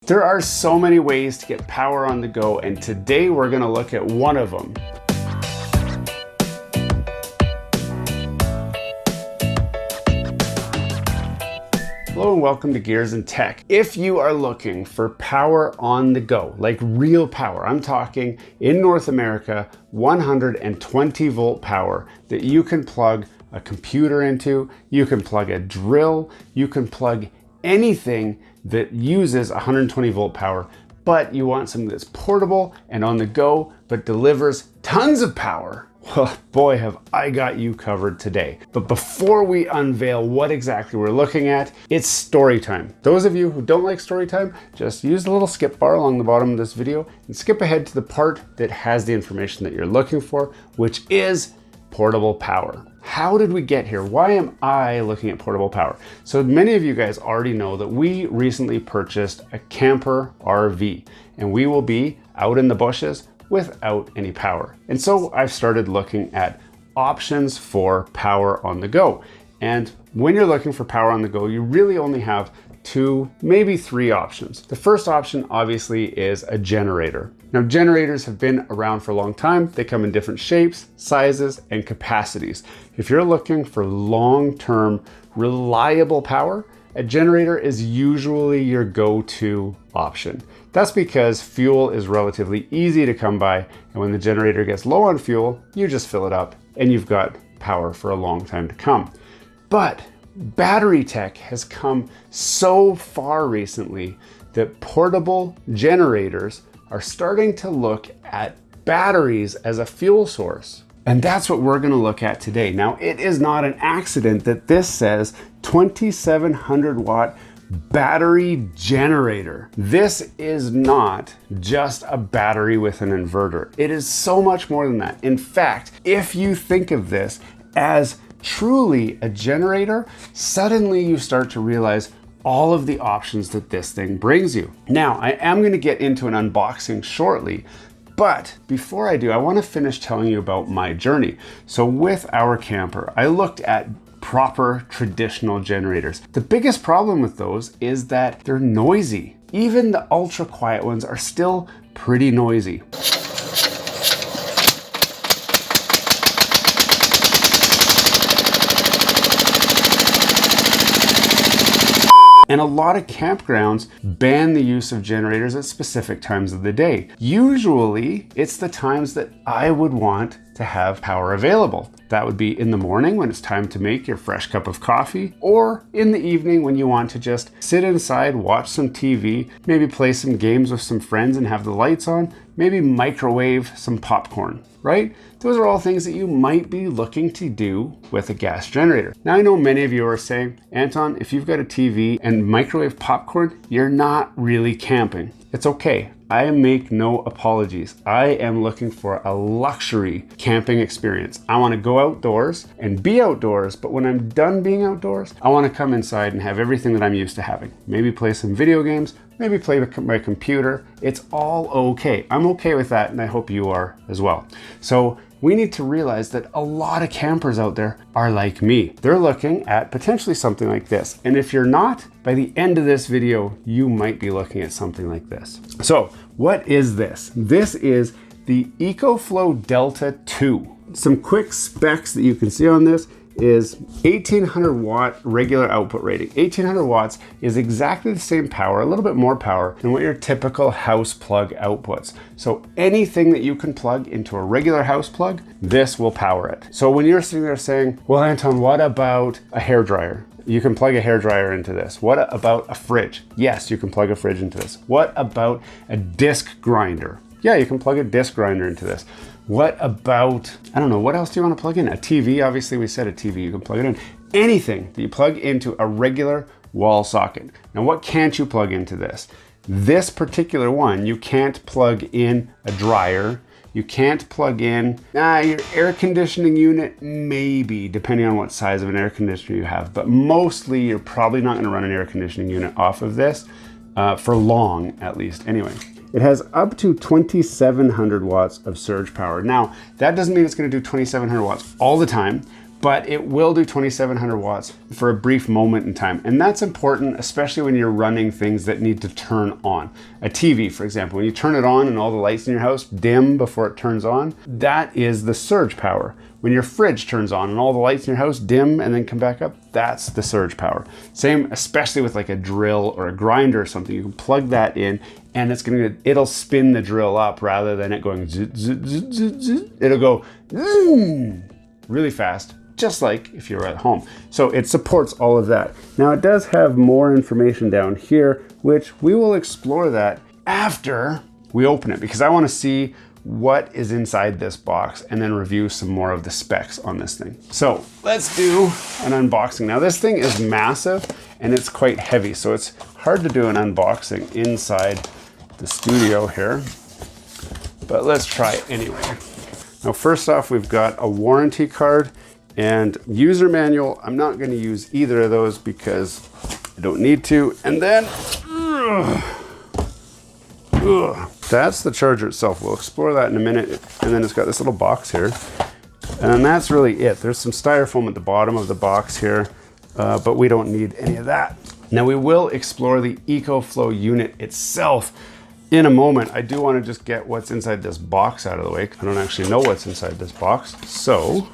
There are so many ways to get power on the go, and today we're going to look at one of them. Hello and welcome to Gears and Tech. If you are looking for power on the go, like real power, I'm talking in North America, 120 volt power that you can plug a computer into, you can plug a drill, you can plug anything that uses 120 volt power, but you want something that's portable and on the go, but delivers tons of power. Well, boy, have I got you covered today. But before we unveil what exactly we're looking at, it's story time. Those of you who don't like story time, just use the little skip bar along the bottom of this video and skip ahead to the part that has the information that you're looking for, which is portable power. How did we get here? Why am I looking at portable power? So many of you guys already know that we recently purchased a camper RV, and we will be out in the bushes without any power. And so I've started looking at options for power on the go. And when you're looking for power on the go, you really only have two, maybe three options. The first option obviously is a generator. Now, generators have been around for a long time. They come in different shapes, sizes, and capacities. If you're looking for long-term, reliable power, a generator is usually your go-to option. That's because fuel is relatively easy to come by, and when the generator gets low on fuel, you just fill it up and you've got power for a long time to come. But battery tech has come so far recently that portable generators are starting to look at batteries as a fuel source. And that's what we're going to look at today. Now, it is not an accident that this says 2700 watt battery generator. This is not just a battery with an inverter. It is so much more than that. In fact, if you think of this as truly a generator, suddenly you start to realize all of the options that this thing brings you. Now, I am going to get into an unboxing shortly, but before I do, I want to finish telling you about my journey. So with our camper, I looked at proper traditional generators. The biggest problem with those is that they're noisy. Even the ultra quiet ones are still pretty noisy. And a lot of campgrounds ban the use of generators at specific times of the day. Usually, it's the times that I would want to have power available. That would be in the morning when it's time to make your fresh cup of coffee, or in the evening when you want to just sit inside, watch some TV, maybe play some games with some friends and have the lights on, maybe microwave some popcorn, right? Those are all things that you might be looking to do with a gas generator. Now, I know many of you are saying, Anton, if you've got a TV and microwave popcorn, you're not really camping. It's okay. I make no apologies. I am looking for a luxury camping experience. I want to go outdoors and be outdoors, but when I'm done being outdoors, I want to come inside and have everything that I'm used to having. Maybe play some video games, maybe play with my computer. It's all okay. I'm okay with that, and I hope you are as well. So we need to realize that a lot of campers out there are like me. They're looking at potentially something like this. And if you're not, by the end of this video, you might be looking at something like this. So what is this? This is the EcoFlow Delta 2. Some quick specs that you can see on this is 1800 watt regular output rating. 1800 watts is exactly the same power, a little bit more power than what your typical house plug outputs. So anything that you can plug into a regular house plug, this will power it. So when you're sitting there saying, well, Anton, what about a hairdryer? You can plug a hairdryer into this. What about a fridge? Yes, you can plug a fridge into this. What about a disc grinder? Yeah, you can plug a disc grinder into this. What about, I don't know, what else do you want to plug in? A TV, obviously we said a TV, you can plug it in. Anything that you plug into a regular wall socket. Now, what can't you plug into this? This particular one, you can't plug in a dryer. You can't plug in your air conditioning unit, maybe, depending on what size of an air conditioner you have. But mostly, you're probably not going to run an air conditioning unit off of this for long, at least. Anyway, it has up to 2700 watts of surge power. Now, that doesn't mean it's going to do 2700 watts all the time, but it will do 2,700 watts for a brief moment in time. And that's important, especially when you're running things that need to turn on. A TV, for example, when you turn it on and all the lights in your house dim before it turns on, that is the surge power. When your fridge turns on and all the lights in your house dim and then come back up, that's the surge power. Same, especially with like a drill or a grinder or something, you can plug that in and it'll spin the drill up rather than it going zzz, zzz, zzz, zzz. It'll go zzz, really fast, just like if you're at home. So it supports all of that. Now it does have more information down here, which we will explore that after we open it, because I want to see what is inside this box and then review some more of the specs on this thing. So let's do an unboxing. Now this thing is massive and it's quite heavy, so it's hard to do an unboxing inside the studio here, but let's try it anyway. Now first off, we've got a warranty card and user manual. I'm not going to use either of those because I don't need to. And then that's the charger itself. We'll explore that in a minute. And then it's got this little box here. And that's really it. There's some styrofoam at the bottom of the box here, but we don't need any of that. Now we will explore the EcoFlow unit itself in a moment. I do want to just get what's inside this box out of the way. I don't actually know what's inside this box. So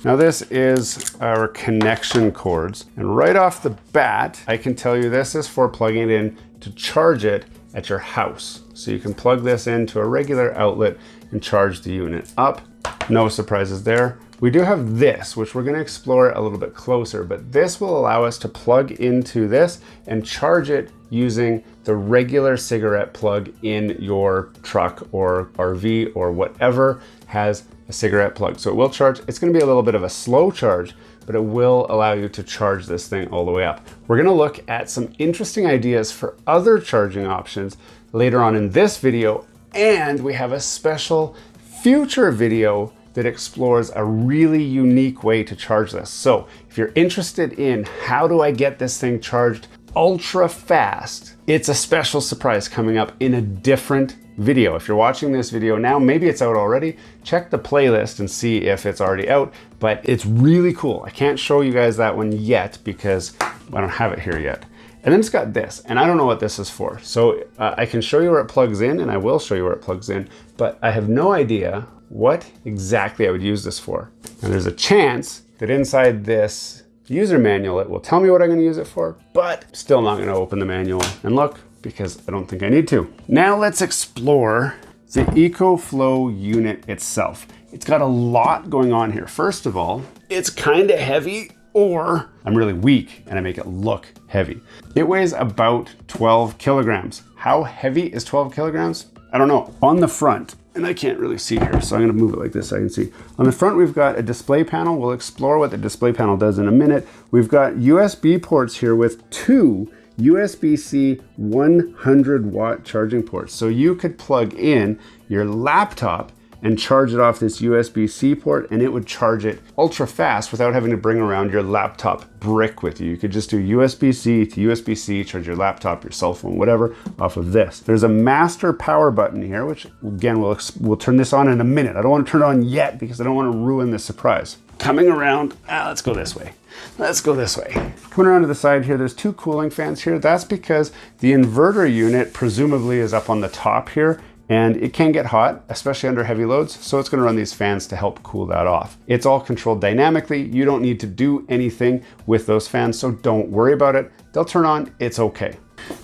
now this is our connection cords. And right off the bat, I can tell you this is for plugging it in to charge it at your house. So you can plug this into a regular outlet and charge the unit up. No surprises there. We do have this, which we're going to explore a little bit closer, but this will allow us to plug into this and charge it using the regular cigarette plug in your truck or RV or whatever has a cigarette plug. So it will charge. It's going to be a little bit of a slow charge, but it will allow you to charge this thing all the way up. We're going to look at some interesting ideas for other charging options later on in this video, and we have a special future video that explores a really unique way to charge this. So if you're interested in how do I get this thing charged ultra fast, it's a special surprise coming up in a different video. If you're watching this video now, maybe it's out already. Check the playlist and see if it's already out, but it's really cool. I can't show you guys that one yet because I don't have it here yet. And then it's got this, and I don't know what this is for. So I can show you where it plugs in, and I will show you where it plugs in, but I have no idea what exactly I would use this for. And there's a chance that inside this user manual, it will tell me what I'm going to use it for, but still not going to open the manual and look because I don't think I need to. Now let's explore the EcoFlow unit itself. It's got a lot going on here. First of all, it's kind of heavy, or I'm really weak and I make it look heavy. It weighs about 12 kilograms. How heavy is 12 kilograms? I don't know. On the front, and I can't really see here, so I'm gonna move it like this so I can see. On the front, we've got a display panel. We'll explore what the display panel does in a minute. We've got USB ports here with 2 USB-C 100 watt charging ports. So you could plug in your laptop and charge it off this USB-C port, and it would charge it ultra fast without having to bring around your laptop brick with you. You could just do USB-C to USB-C, charge your laptop, your cell phone, whatever, off of this. There's a master power button here, which again, we'll turn this on in a minute. I don't want to turn it on yet because I don't want to ruin the surprise. Coming around, let's go this way. Let's go this way. Coming around to the side here, there's 2 cooling fans here. That's because the inverter unit presumably is up on the top here, and it can get hot, especially under heavy loads, so it's going to run these fans to help cool that off. It's all controlled dynamically. You don't need to do anything with those fans, so don't worry about it. They'll turn on, it's okay.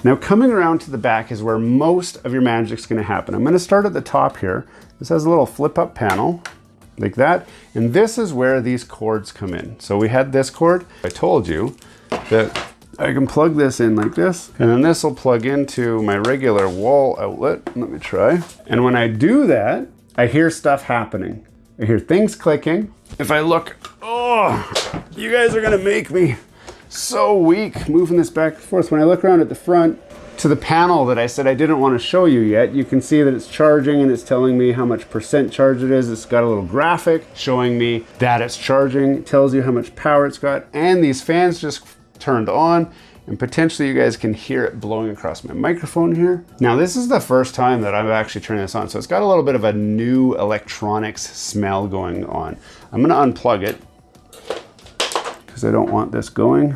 Now coming around to the back is where most of your magic's going to happen. I'm going to start at the top here. This has a little flip-up panel like that, and this is where these cords come in. So we had this cord. I told you that I can plug this in like this, and then this will plug into my regular wall outlet. Let me try. And when I do that, I hear stuff happening. I hear things clicking. If I look, oh, you guys are gonna make me so weak moving this back and forth. When I look around at the front to the panel that I said I didn't want to show you yet, you can see that it's charging and it's telling me how much percent charge it is. It's got a little graphic showing me that it's charging. It tells you how much power it's got, and these fans just turned on, and potentially you guys can hear it blowing across my microphone here. Now this is the first time that I've actually turned this on, so it's got a little bit of a new electronics smell going on. I'm gonna unplug it because I don't want this going.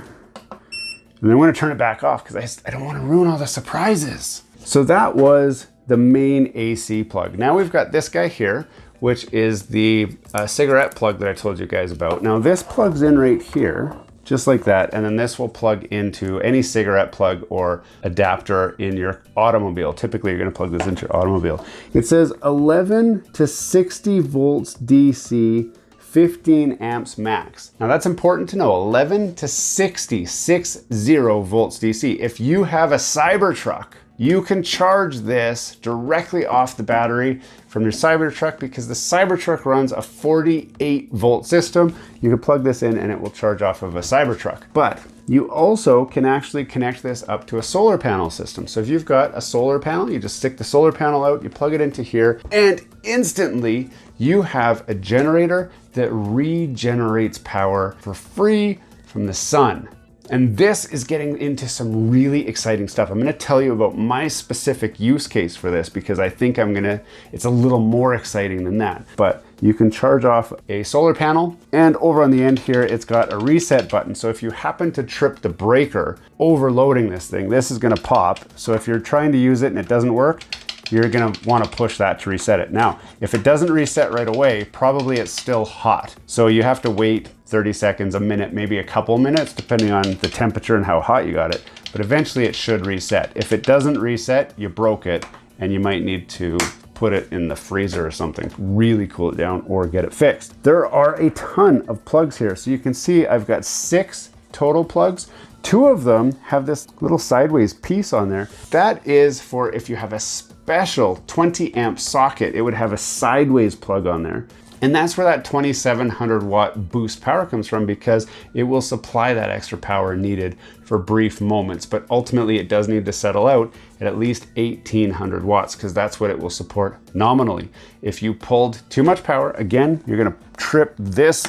And then I'm gonna turn it back off because I don't wanna ruin all the surprises. So that was the main AC plug. Now we've got this guy here, which is the cigarette plug that I told you guys about. Now this plugs in right here, just like that, and then this will plug into any cigarette plug or adapter in your automobile. Typically you're gonna plug this into your automobile. It says 11 to 60 volts DC, 15 amps max. Now that's important to know, 11 to 60 volts DC. If you have a Cybertruck, you can charge this directly off the battery from your Cybertruck because the Cybertruck runs a 48 volt system. You can plug this in and it will charge off of a Cybertruck. But you also can actually connect this up to a solar panel system. So if you've got a solar panel, you just stick the solar panel out, you plug it into here, and instantly you have a generator that regenerates power for free from the sun. And this is getting into some really exciting stuff. I'm gonna tell you about my specific use case for this because I think it's a little more exciting than that. But you can charge off a solar panel, and over on the end here, it's got a reset button. So if you happen to trip the breaker overloading this thing, this is gonna pop. So if you're trying to use it and it doesn't work, you're gonna wanna push that to reset it. Now, if it doesn't reset right away, probably it's still hot. So you have to wait 30 seconds, a minute, maybe a couple minutes, depending on the temperature and how hot you got it. But eventually it should reset. If it doesn't reset, you broke it, and you might need to put it in the freezer or something, really cool it down or get it fixed. There are a ton of plugs here. So you can see I've got 6 total plugs. 2 of them have this little sideways piece on there. That is for if you have a special 20 amp socket, it would have a sideways plug on there. And that's where that 2700 watt boost power comes from, because it will supply that extra power needed for brief moments. But ultimately it does need to settle out at least 1800 watts, because that's what it will support nominally. If you pulled too much power, again, you're gonna trip this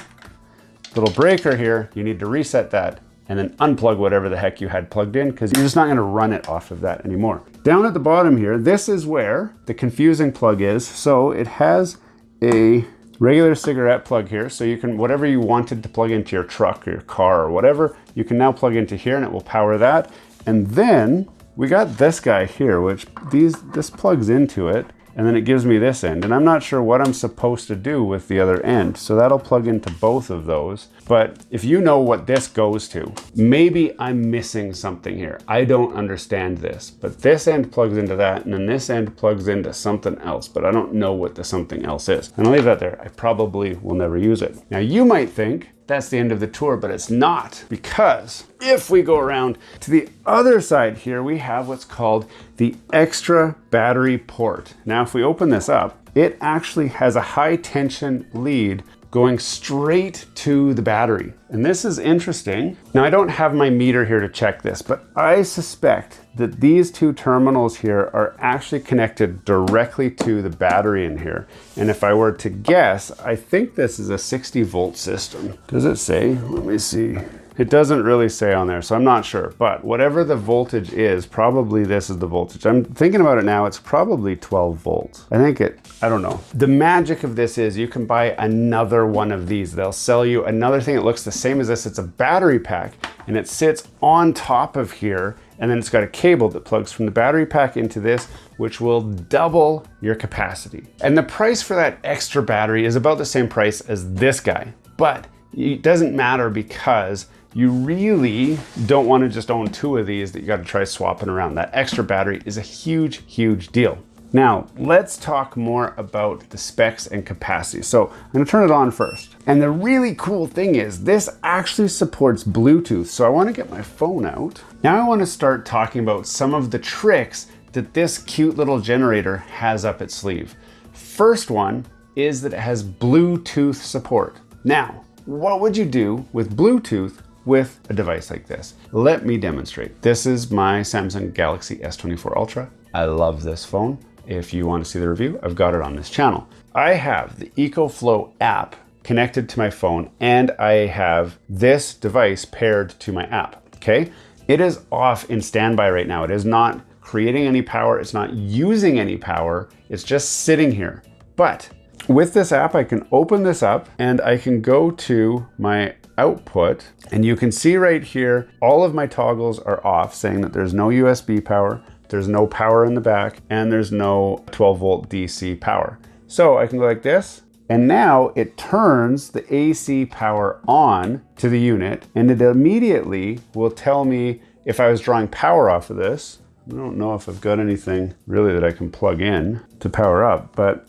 little breaker here. You need to reset that and then unplug whatever the heck you had plugged in, because you're just not gonna run it off of that anymore. Down at the bottom here, this is where the confusing plug is. So it has a regular cigarette plug here, so you can, whatever you wanted to plug into your truck or your car or whatever, you can now plug into here and it will power that. And then we got this guy here, which this plugs into it, and then it gives me this end. And I'm not sure what I'm supposed to do with the other end, so that'll plug into both of those. But if you know what this goes to, maybe I'm missing something here. I don't understand this, but this end plugs into that, and then this end plugs into something else, but I don't know what the something else is. And I'll leave that there. I probably will never use it. Now you might think that's the end of the tour, but it's not, because if we go around to the other side here, we have what's called the extra battery port. Now, if we open this up, it actually has a high tension lead going straight to the battery. And this is interesting. Now, I don't have my meter here to check this, but I suspect that these 2 terminals here are actually connected directly to the battery in here. And if I were to guess, I think this is a 60 volt system. Does it say? Let me see. It doesn't really say on there, so I'm not sure. But whatever the voltage is, probably this is the voltage. I'm thinking about it now, it's probably 12 volts. I don't know. The magic of this is you can buy another one of these. They'll sell you another thing that looks the same as this. It's a battery pack, and it sits on top of here, and then it's got a cable that plugs from the battery pack into this, which will double your capacity. And the price for that extra battery is about the same price as this guy. But it doesn't matter, because you really don't want to just own 2 of these that you got to try swapping around. That extra battery is a huge, huge deal. Now, let's talk more about the specs and capacity. So I'm going to turn it on first. And the really cool thing is this actually supports Bluetooth. So I want to get my phone out. Now I want to start talking about some of the tricks that this cute little generator has up its sleeve. First one is that it has Bluetooth support. Now, what would you do with Bluetooth with a device like this? Let me demonstrate. This is my Samsung Galaxy S24 Ultra. I love this phone. If you want to see the review, I've got it on this channel. I have the EcoFlow app connected to my phone, and I have this device paired to my app, okay? It is off in standby right now. It is not creating any power. It's not using any power. It's just sitting here. But with this app, I can open this up and I can go to my output, and you can see right here, all of my toggles are off, saying that there's no USB power, there's no power in the back, and there's no 12 volt DC power. So I can go like this, and now it turns the AC power on to the unit, and it immediately will tell me if I was drawing power off of this. I don't know if I've got anything really that I can plug in to power up, but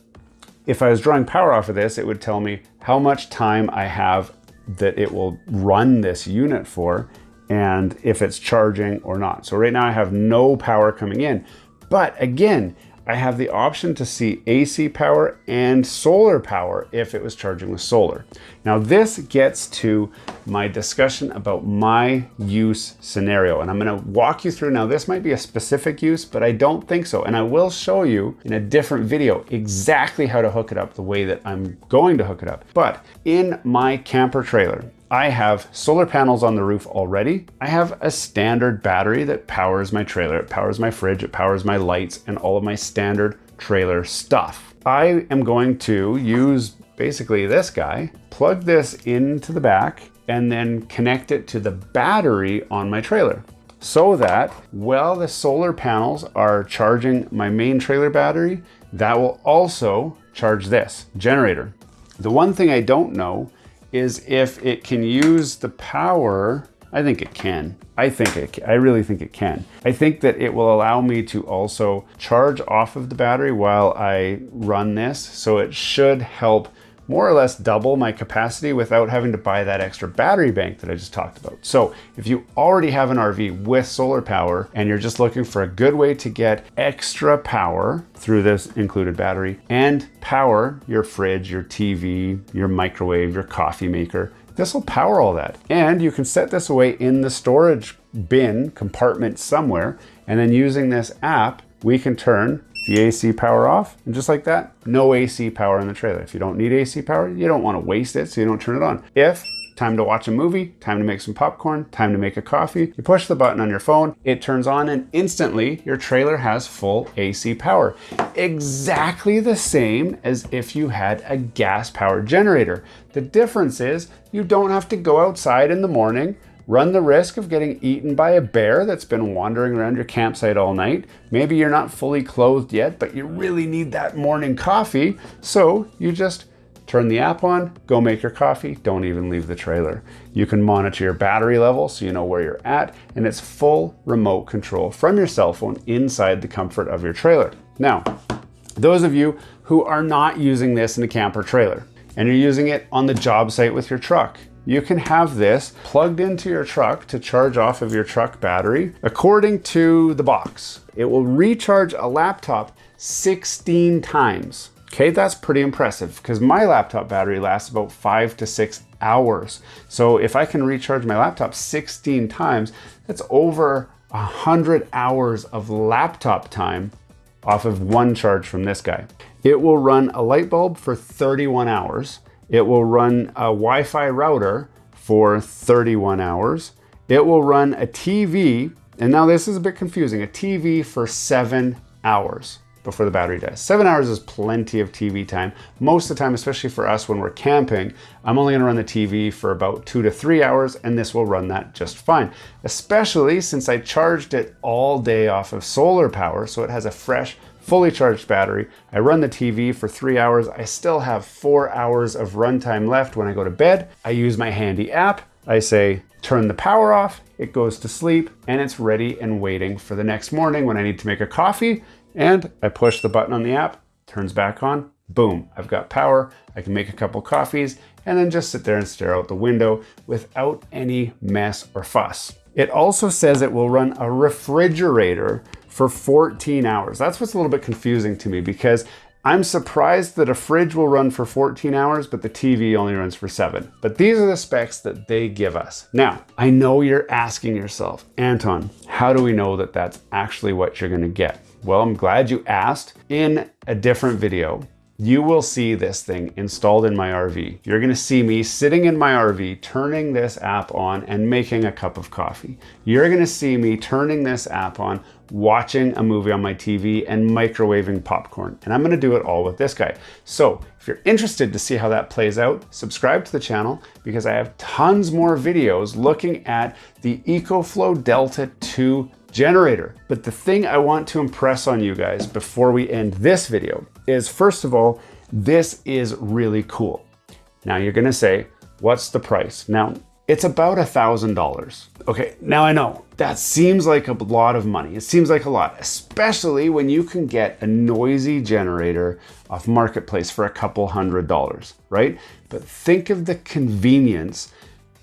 if I was drawing power off of this, it would tell me how much time I have that it will run this unit for, and if it's charging or not. So right now I have no power coming in, but again, I have the option to see AC power and solar power if it was charging with solar. Now this gets to my discussion about my use scenario, and I'm gonna walk you through. Now this might be a specific use, but I don't think so. And I will show you in a different video exactly how to hook it up the way that I'm going to hook it up. But in my camper trailer, I have solar panels on the roof already. I have a standard battery that powers my trailer. It powers my fridge, it powers my lights, and all of my standard trailer stuff. I am going to use basically this guy, plug this into the back, and then connect it to the battery on my trailer, so that while the solar panels are charging my main trailer battery, that will also charge this generator. The one thing I don't know is if it can use the power. I think it can. I really think it can. I think that it will allow me to also charge off of the battery while I run this. So it should help more or less double my capacity without having to buy that extra battery bank that I just talked about. So if you already have an RV with solar power and you're just looking for a good way to get extra power through this included battery and power your fridge, your TV, your microwave, your coffee maker, this will power all that. And you can set this away in the storage bin compartment somewhere, and then using this app, we can turn the AC power off, and just like that, no AC power in the trailer. If you don't need AC power, you don't want to waste it, so you don't turn it on. If time to watch a movie, time to make some popcorn, time to make a coffee, you push the button on your phone, it turns on, and instantly your trailer has full AC power. Exactly the same as if you had a gas-powered generator. The difference is you don't have to go outside in the morning, run the risk of getting eaten by a bear that's been wandering around your campsite all night. Maybe you're not fully clothed yet, but you really need that morning coffee. So you just turn the app on, go make your coffee, don't even leave the trailer. You can monitor your battery level so you know where you're at, and it's full remote control from your cell phone inside the comfort of your trailer. Now, those of you who are not using this in a camper trailer and you're using it on the job site with your truck, you can have this plugged into your truck to charge off of your truck battery. According to the box, it will recharge a laptop 16 times. Okay, that's pretty impressive because my laptop battery lasts about 5 to 6 hours. So if I can recharge my laptop 16 times, that's over 100 hours of laptop time off of one charge from this guy. It will run a light bulb for 31 hours. It will run a Wi-Fi router for 31 hours. It will run a TV, and now this is a bit confusing, a TV for 7 hours before the battery dies. 7 hours is plenty of TV time. Most of the time, especially for us when we're camping, I'm only gonna run the TV for about 2 to 3 hours, and this will run that just fine. Especially since I charged it all day off of solar power, so it has a fresh, fully charged battery. I run the TV for 3 hours. I still have 4 hours of runtime left when I go to bed. I use my handy app. I say, turn the power off, it goes to sleep, and it's ready and waiting for the next morning when I need to make a coffee. And I push the button on the app, turns back on, boom, I've got power. I can make a couple coffees and then just sit there and stare out the window without any mess or fuss. It also says it will run a refrigerator for 14 hours. That's what's a little bit confusing to me because I'm surprised that a fridge will run for 14 hours, but the TV only runs for 7. But these are the specs that they give us. Now, I know you're asking yourself, Anton, how do we know that that's actually what you're gonna get? Well, I'm glad you asked. In a different video, you will see this thing installed in my RV. You're gonna see me sitting in my RV, turning this app on and making a cup of coffee. You're gonna see me turning this app on, watching a movie on my TV and microwaving popcorn. And I'm gonna do it all with this guy. So if you're interested to see how that plays out, subscribe to the channel because I have tons more videos looking at the EcoFlow Delta 2 generator. But the thing I want to impress on you guys before we end this video is, first of all, this is really cool. Now you're gonna say, what's the price? Now, it's about $1,000. Okay, now I know that seems like a lot of money. It seems like a lot, especially when you can get a noisy generator off Marketplace for a couple $100s, right? But think of the convenience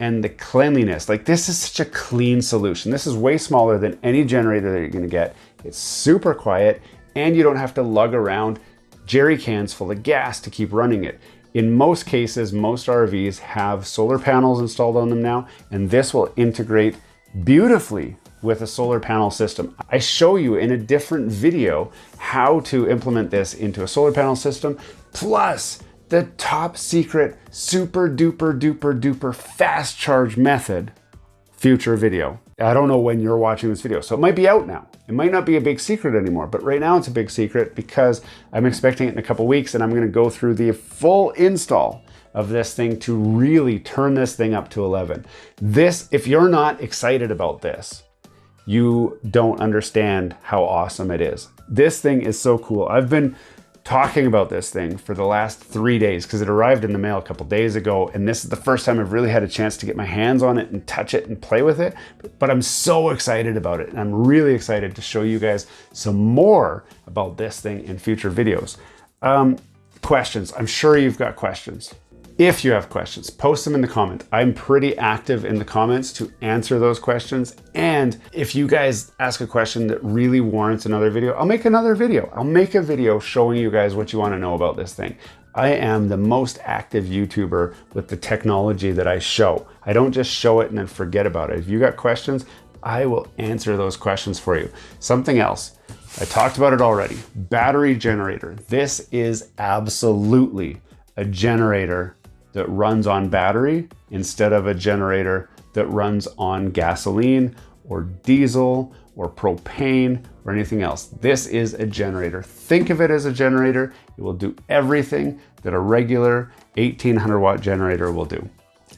and the cleanliness. Like, this is such a clean solution. This is way smaller than any generator that you're gonna get. It's super quiet, and you don't have to lug around jerry cans full of gas to keep running it. In most cases, most RVs have solar panels installed on them now, and this will integrate beautifully with a solar panel system. I show you in a different video how to implement this into a solar panel system, plus the top secret, super duper duper duper fast charge method. Future video. I don't know when you're watching this video, so it might be out now. It might not be a big secret anymore, but right now it's a big secret because I'm expecting it in a couple weeks, and I'm gonna go through the full install of this thing to really turn this thing up to 11. This, if you're not excited about this, you don't understand how awesome it is. This thing is so cool. I've been talking about this thing for the last 3 days because it arrived in the mail a couple days ago, and this is the first time I've really had a chance to get my hands on it and touch it and play with it. But I'm so excited about it, and I'm really excited to show you guys some more about this thing in future videos. Questions. I'm sure you've got questions. If you have questions, post them in the comments. I'm pretty active in the comments to answer those questions. And if you guys ask a question that really warrants another video, I'll make another video. I'll make a video showing you guys what you want to know about this thing. I am the most active YouTuber with the technology that I show. I don't just show it and then forget about it. If you got questions, I will answer those questions for you. Something else, I talked about it already. Battery generator. This is absolutely a generator that runs on battery instead of a generator that runs on gasoline or diesel or propane or anything else. This is a generator. Think of it as a generator. It will do everything that a regular 1800 watt generator will do.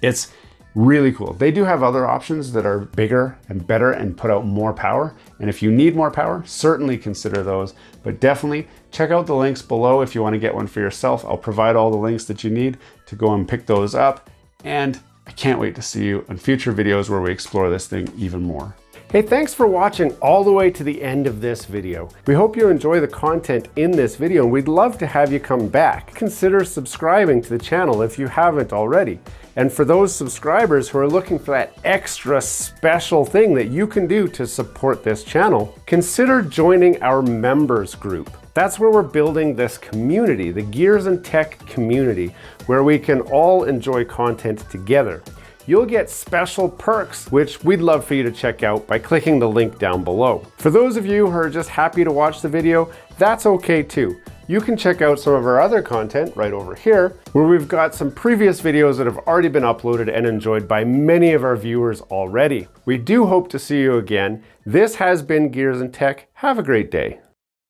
It's really cool. They do have other options that are bigger and better and put out more power. And if you need more power, certainly consider those. But definitely check out the links below if you want to get one for yourself. I'll provide all the links that you need to go and pick those up. And I can't wait to see you on future videos where we explore this thing even more. Hey, thanks for watching all the way to the end of this video. We hope you enjoy the content in this video, and we'd love to have you come back. Consider subscribing to the channel if you haven't already. And for those subscribers who are looking for that extra special thing that you can do to support this channel, consider joining our members group. That's where we're building this community, the Gears and Tech community, where we can all enjoy content together. You'll get special perks, which we'd love for you to check out by clicking the link down below. For those of you who are just happy to watch the video, that's okay too. You can check out some of our other content right over here, where we've got some previous videos that have already been uploaded and enjoyed by many of our viewers already. We do hope to see you again. This has been Gears and Tech. Have a great day.